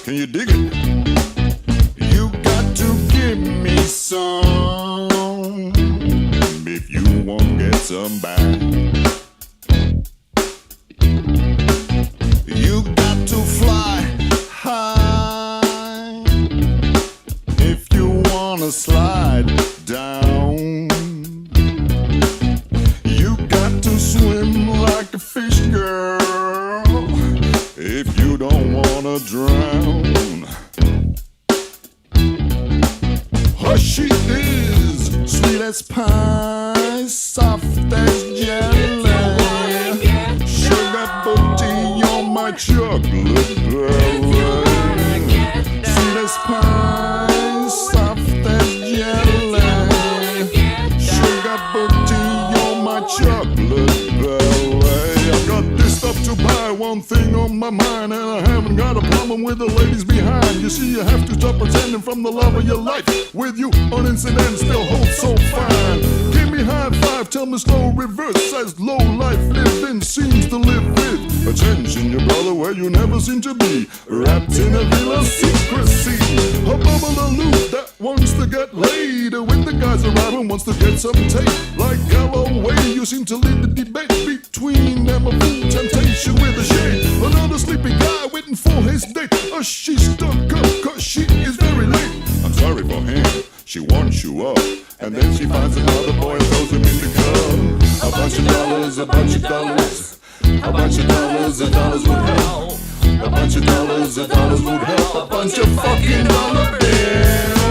Can you dig it? You got to give me some if you won't get some back. You got to fly high if you wanna slide down. You got to swim like a fish, girl, if you don't wanna drown. Oh, she is sweet as pie, soft as jelly. Sugar booty on my chocolate belly. Sweet as pie, soft as jelly. Sugar booty on my chocolate belly. I got this stuff to buy, one thing on my mind, and I haven't got a problem with the ladies behind. You see, you have to stop pretending from the love of your life. With you on incident still hold so fine. Give me high five, tell me slow reverse, as low life living seems to live with attention, your brother, where you never seem to be, wrapped in a villa secrecy. A bubble aloof that wants to get laid with the guys around and wants to get some tape. Like Galloway, you seem to lead the debate between them, a full temptation with a shade. Another sleepy guy waiting for his date. She's stuck up cause she is very late. I'm sorry for him, she wants you up, and then she finds another boy and throws him in the club. A bunch of dollars, a bunch of dollars, a bunch of dollars, a dollars would help. A bunch of dollars, a dollars would help. A bunch of fucking dollar bills.